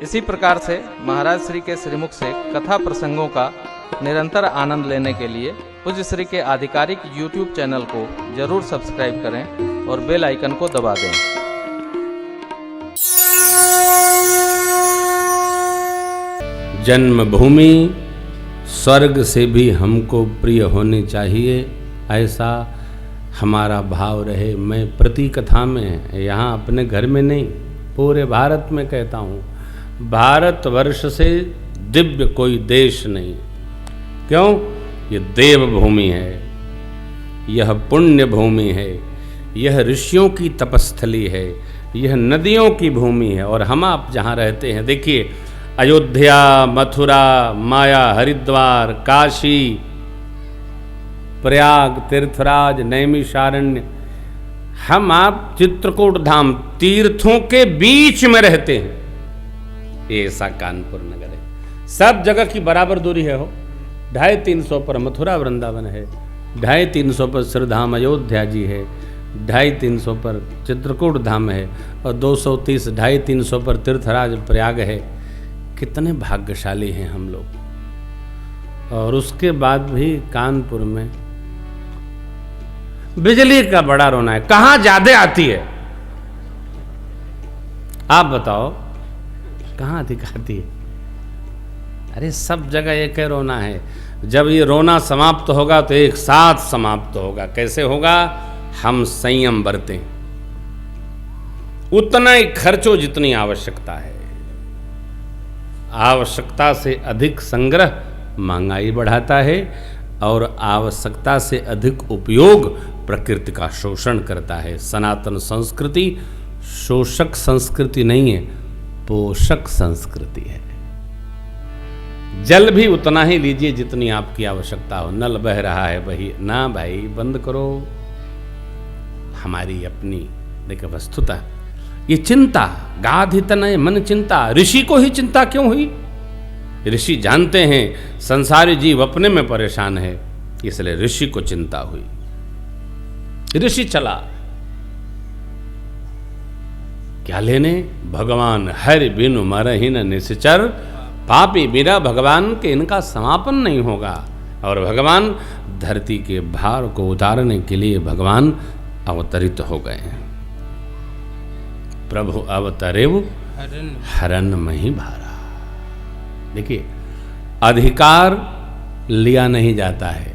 इसी प्रकार से महाराज श्री के श्रीमुख से कथा प्रसंगों का निरंतर आनंद लेने के लिए पूज्य श्री के आधिकारिक YouTube चैनल को जरूर सब्सक्राइब करें और बेल आइकन को दबा दें। जन्मभूमि स्वर्ग से भी हमको प्रिय होनी चाहिए, ऐसा हमारा भाव रहे। मैं प्रति कथा में, यहाँ अपने घर में नहीं, पूरे भारत में कहता हूँ, भारतवर्ष से दिव्य कोई देश नहीं। क्यों? ये देवभूमि है, यह पुण्य भूमि है, यह ऋषियों की तपस्थली है, यह नदियों की भूमि है। और हम आप जहाँ रहते हैं, देखिए अयोध्या, मथुरा, माया, हरिद्वार, काशी, प्रयाग, तीर्थराज, नैमिषारण्य, हम आप चित्रकूट धाम, तीर्थों के बीच में रहते हैं। ऐसा कानपुर नगर है। सब जगह की बराबर दूरी है हो। 250-300 पर मथुरा वृंदावन है, 250-300 पर श्रीधाम अयोध्या जी है, 250-300 पर चित्रकूट धाम है, और 230, 250-300 पर तीर्थराज प्रयाग है। कितने भाग्यशाली हैं हम लोग। और उसके बाद भी कानपुर में बिजली का बड़ा रोना है। कहां ज्यादा आती है आप बताओ, कहां अधिक आती है? अरे सब जगह एक ही रोना है। जब ये रोना समाप्त होगा तो एक साथ समाप्त होगा। कैसे होगा? हम संयम बरतें, उतना ही खर्चो जितनी आवश्यकता है। आवश्यकता से अधिक संग्रह महंगाई बढ़ाता है, और आवश्यकता से अधिक उपयोग प्रकृति का शोषण करता है। सनातन संस्कृति शोषक संस्कृति नहीं है, पोषक संस्कृति है। जल भी उतना ही लीजिए जितनी आपकी आवश्यकता हो। नल बह रहा है वही ना, भाई बंद करो। हमारी अपनी देखो वस्तुतः ये चिंता, गाधि तनय मन चिंता, ऋषि को ही चिंता क्यों हुई? ऋषि जानते हैं संसारी जीव अपने में परेशान है, इसलिए ऋषि को चिंता हुई। ऋषि चला क्या लेने? भगवान हरि बिनु मरहि न निश्चर, पापी बिना भगवान के इनका समापन नहीं होगा। और भगवान धरती के भार को उतारने के लिए भगवान अवतरित हो गए हैं। प्रभु अवतरेव हरन मही भारा। देखिए, अधिकार लिया नहीं जाता है।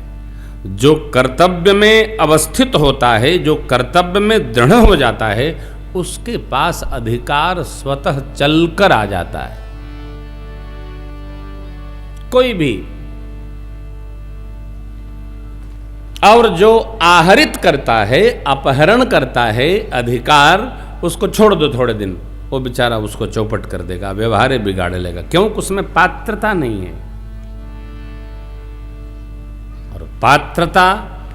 जो कर्तव्य में अवस्थित होता है, जो कर्तव्य में दृढ़ हो जाता है, उसके पास अधिकार स्वतः चलकर आ जाता है। कोई भी। और जो आहरित करता है, अपहरण करता है अधिकार, उसको छोड़ दो थोड़े दिन, वो बेचारा उसको चौपट कर देगा, व्यवहार बिगाड़ लेगा। क्यों? उसमें पात्रता नहीं है। और पात्रता,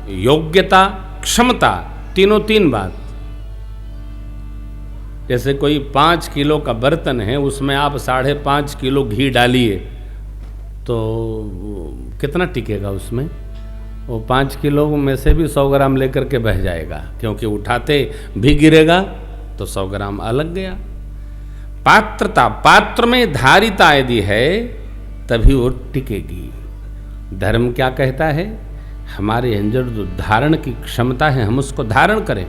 योग्यता, क्षमता, तीनों तीन बात। जैसे कोई 5 किलो का बर्तन है, उसमें आप 5.5 किलो घी डालिए तो कितना टिकेगा उसमें? वो 5 किलो में से भी 100 ग्राम लेकर के बह जाएगा, क्योंकि उठाते भी गिरेगा तो 100 ग्राम अलग गया। पात्रता, पात्र में धारिता यदि है तभी वो टिकेगी। धर्म क्या कहता है? हमारे अंदर जो धारण की क्षमता है हम उसको धारण करें,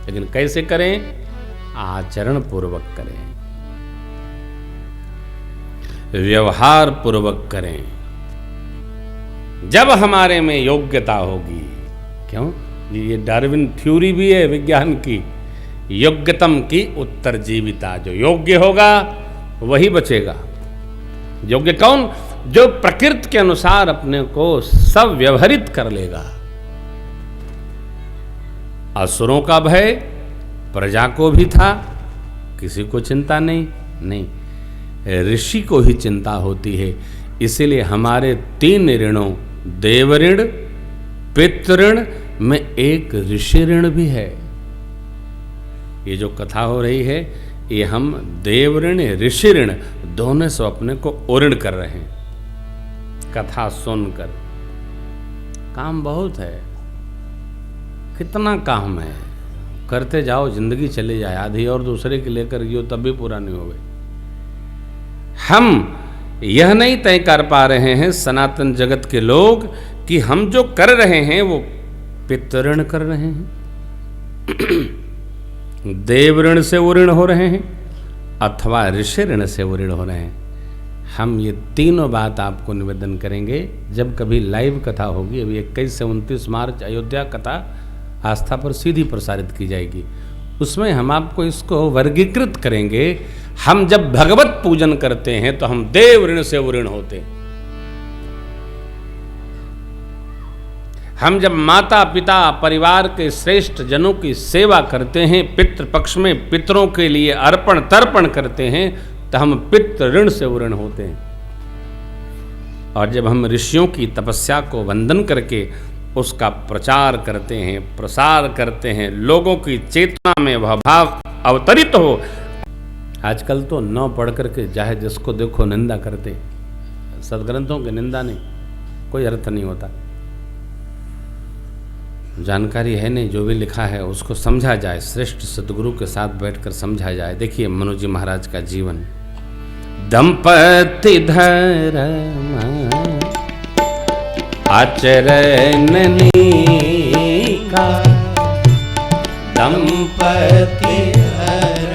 लेकिन कैसे करें? आचरण पूर्वक करें, व्यवहार पूर्वक करें। जब हमारे में योग्यता होगी। क्यों? ये डार्विन थ्योरी भी है विज्ञान की, योग्यतम की उत्तरजीविता। जो योग्य होगा वही बचेगा। योग्य कौन? जो प्रकृति के अनुसार अपने को सब व्यवहारित कर लेगा। असुरों का भय प्रजा को भी था, किसी को चिंता नहीं, ऋषि को ही चिंता होती है। इसीलिए हमारे 3 ऋणों, देव ऋण, पितृण में एक ऋषि ऋण भी है। ये जो कथा हो रही है, ये हम देव ऋण, ऋषि ऋण दोनों से अपने को ओऋण कर रहे हैं कथा सुनकर। काम बहुत है, कितना काम है, करते जाओ, जिंदगी चली जाए। आधी और दूसरे के लेकर गियो तब भी पूरा नहीं हो गए। हम यह नहीं तय कर पा रहे हैं सनातन जगत के लोग कि हम जो कर रहे हैं वो पितृण कर रहे हैं, देव ऋण से वो ऋण हो रहे हैं, अथवा ऋषि ऋण से वो ऋण हो रहे हैं। हम ये तीनों बात आपको निवेदन करेंगे जब कभी लाइव कथा होगी। अभी 21 से 29 मार्च अयोध्या कथा आस्था पर सीधी प्रसारित की जाएगी। उसमें हम आपको इसको वर्गीकृत करेंगे। हम जब भगवत पूजन करते हैं तो हम देव ऋण से वो ऋण होते हैं। हम जब माता पिता परिवार के श्रेष्ठ जनों की सेवा करते हैं, पितृ पक्ष में पितरों के लिए अर्पण तर्पण करते हैं, तो हम पितृ ऋण से वो ऋण होते हैं। और जब हम ऋषियों की तपस्या को वंदन करके उसका प्रचार करते हैं, प्रसार करते हैं, लोगों की चेतना में वह भाव अवतरित हो। आजकल तो न पढ़ करके चाहे जिसको देखो निंदा करते, सदग्रंथों की निंदा नहीं, कोई अर्थ नहीं होता। जानकारी है नहीं, जो भी लिखा है उसको समझा जाए, श्रेष्ठ सदगुरु के साथ बैठकर समझा जाए। देखिए मनु जी महाराज का जीवन, दंपति धर्म आचरण का, दंपति धर्म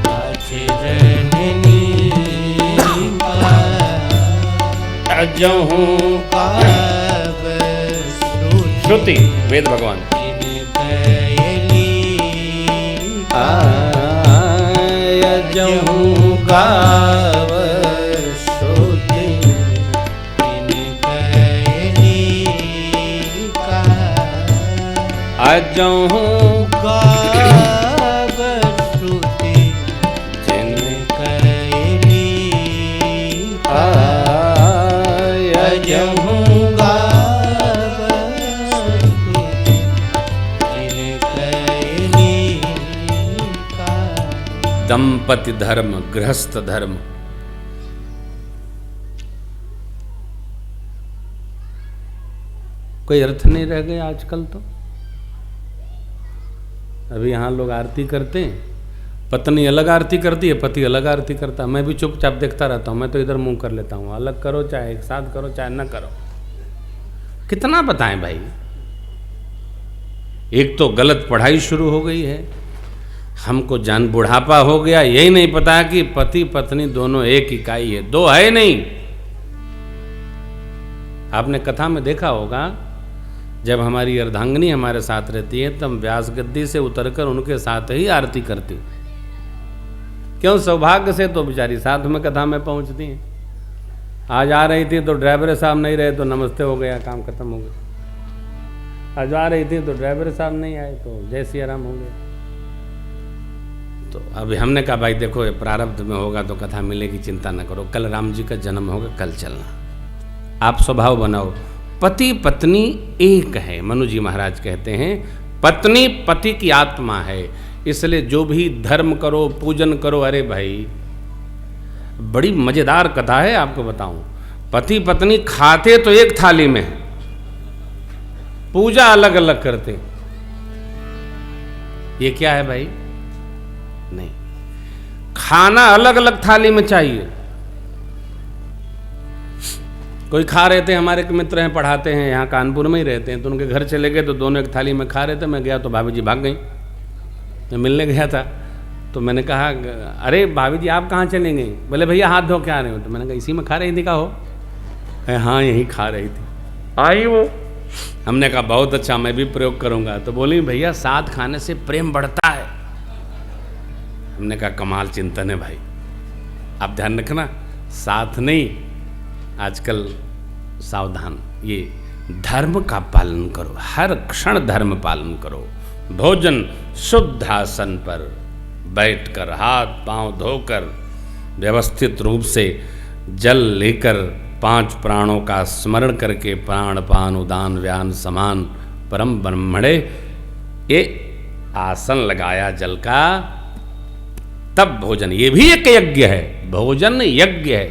आचरण का, अजहूं का श्रुति वेद भगवान आजहूं गाव श्रुति अजहूं गाव श्रुति जिन कैली अजहूं दंपति धर्म, गृहस्थ धर्म। कोई अर्थ नहीं रह गया आजकल तो। अभी यहाँ लोग आरती करते हैं, पत्नी अलग आरती करती है, पति अलग आरती करता है। मैं भी चुपचाप देखता रहता हूँ, मैं तो इधर मुंह कर लेता हूँ। अलग करो चाहे एक साथ करो चाहे न करो, कितना बताएं भाई। एक तो गलत पढ़ाई शुरू हो गई है, हमको जान बुढ़ापा हो गया, यही नहीं पता कि पति पत्नी दोनों एक इकाई है, दो है नहीं। आपने कथा में देखा होगा, जब हमारी अर्धांगिनी हमारे साथ रहती है तो हम व्यास गद्दी से उतरकर उनके साथ ही आरती करती। क्यों? सौभाग्य से तो बेचारी साथ में कथा में पहुंचती हैं। आज आ रही थी तो ड्राइवर साहब नहीं रहे तो नमस्ते हो गया, काम खत्म हो गया। आज आ रही थी तो ड्राइवर साहब नहीं आए तो जय सिया राम हो गया। तो अभी हमने कहा भाई देखो ये प्रारब्ध में होगा तो कथा मिलेगी, चिंता न करो, कल राम जी का जन्म होगा, कल चलना। आप स्वभाव बनाओ, पति पत्नी एक है। मनु जी महाराज कहते हैं पत्नी पति की आत्मा है, इसलिए जो भी धर्म करो पूजन करो। अरे भाई बड़ी मजेदार कथा है, आपको बताऊं। पति पत्नी खाते तो एक थाली में, पूजा अलग अलग करते। ये क्या है भाई? नहीं, खाना अलग अलग थाली में चाहिए। कोई खा रहे थे, हमारे एक मित्र हैं पढ़ाते हैं, यहाँ कानपुर में ही रहते हैं, तो उनके घर चले गए तो दोनों एक थाली में खा रहे थे। मैं गया तो भाभी जी भाग गई। मैं मिलने गया था तो मैंने कहा अरे भाभी जी आप कहाँ चले गई? बोले भैया हाथ धो के आ रहे हो। तो मैंने कहा इसी में खा रही थी का हो? हाँ यही खा रही थी। आई वो, हमने कहा बहुत अच्छा, मैं भी प्रयोग करूँगा। तो बोली भैया साथ खाने से प्रेम बढ़ता है। हमने कहा कमाल चिंतन है भाई, आप ध्यान रखना, साथ नहीं, आजकल सावधान। ये धर्म का पालन करो, हर क्षण धर्म पालन करो। भोजन शुद्ध आसन पर बैठकर, हाथ पांव धोकर, व्यवस्थित रूप से जल लेकर, 5 प्राणों का स्मरण करके, प्राण पान उदान व्यान समान परम ब्रह्मणे, ये आसन लगाया जल का, तब भोजन। ये भी एक यज्ञ है, भोजन यज्ञ है।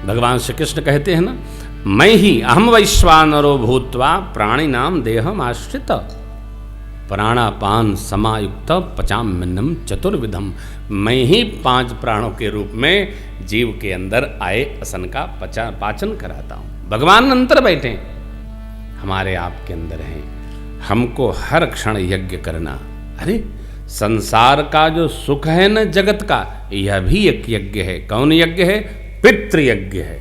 भगवान श्री कृष्ण कहते हैं ना, मैं ही अहम वैश्वानरो भूत्वा प्राणी नाम देहम आश्रित। प्राणापान समायुक्त पचाम्यन्नम चतुर्विधम। मैं ही 5 प्राणों के रूप में जीव के अंदर आए असन का पाचन कराता हूँ। भगवान अंतर बैठे हमारे आपके अंदर हैं, हमको हर क्षण यज्ञ करना। अरे संसार का जो सुख है न जगत का, यह भी एक यज्ञ है। कौन यज्ञ है? पितृयज्ञ है।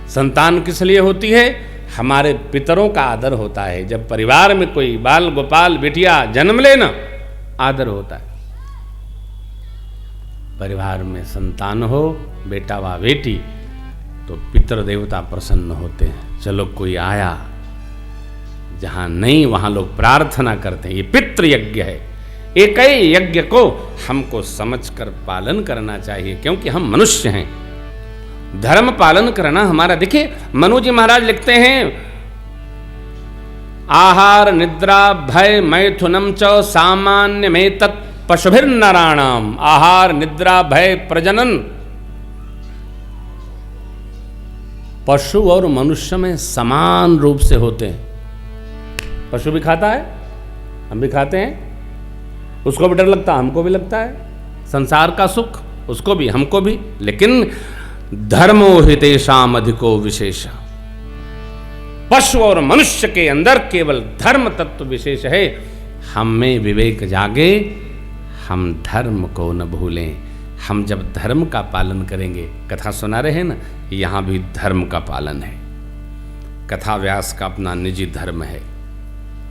संतान किस लिए होती है? हमारे पितरों का आदर होता है। जब परिवार में कोई बाल गोपाल बिटिया जन्म ले ना, आदर होता है। परिवार में संतान हो, बेटा व बेटी, तो पितर देवता प्रसन्न होते हैं। चलो कोई आया, जहां नहीं वहां लोग प्रार्थना करते हैं। ये पितृयज्ञ है। एक ही यज्ञ को हमको समझकर पालन करना चाहिए, क्योंकि हम मनुष्य हैं। धर्म पालन करना हमारा, देखिए मनु जी महाराज लिखते हैं, आहार निद्रा भय मैथुनम च सामान्य में तत् पशुभिर्नराणाम। आहार निद्रा भय प्रजनन, पशु और मनुष्य में समान रूप से होते हैं। पशु भी खाता है, हम भी खाते हैं, उसको भी डर लगता है, हमको भी लगता है। संसार का सुख उसको भी हमको भी, लेकिन धर्मो हितेषाम अधिको विशेष। पशु और मनुष्य के अंदर केवल धर्म तत्व विशेष है। हम में विवेक जागे, हम धर्म को न भूलें। हम जब धर्म का पालन करेंगे, कथा सुना रहे हैं ना, यहाँ भी धर्म का पालन है। कथा व्यास का अपना निजी धर्म है,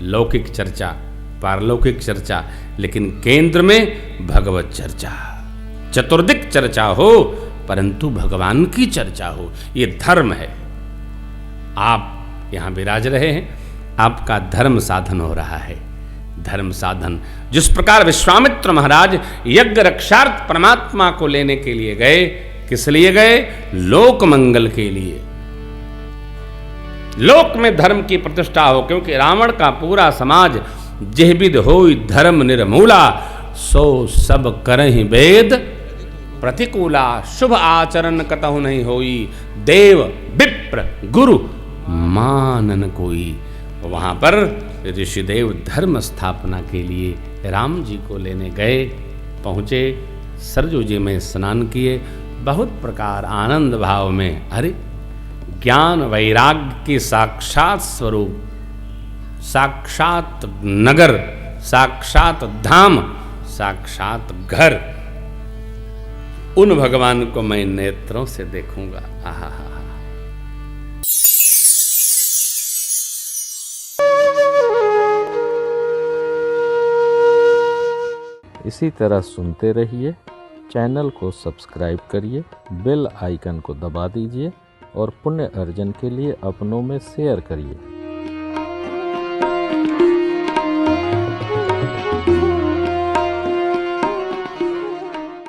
लौकिक चर्चा, पारलौकिक चर्चा, लेकिन केंद्र में भगवत चर्चा। चतुर्दिक चर्चा हो परंतु भगवान की चर्चा हो, ये धर्म है। आप यहाँ विराज रहे हैं, आपका धर्म साधन हो रहा है। धर्म साधन, जिस प्रकार विश्वामित्र महाराज यज्ञ रक्षार्थ परमात्मा को लेने के लिए गए, किस लिए गए? लोक मंगल के लिए। लोक में धर्म की प्रतिष्ठा हो, क्योंकि रावण का पूरा समाज जेहबिद होई धर्म निर्मूला, सो सब करहि वेद प्रतिकूला। शुभ आचरण कतहु नहीं होई, देव विप्र गुरु मानन कोई। वहां पर ऋषिदेव धर्म स्थापना के लिए राम जी को लेने गए, पहुंचे, सरजू जी में स्नान किए, बहुत प्रकार आनंद भाव में। अरे ज्ञान वैराग्य की साक्षात स्वरूप, साक्षात नगर, साक्षात धाम, साक्षात घर, उन भगवान को मैं नेत्रों से देखूंगा। आहा। इसी तरह सुनते रहिए, चैनल को सब्सक्राइब करिए, बेल आइकन को दबा दीजिए और पुण्य अर्जन के लिए अपनों में शेयर करिए।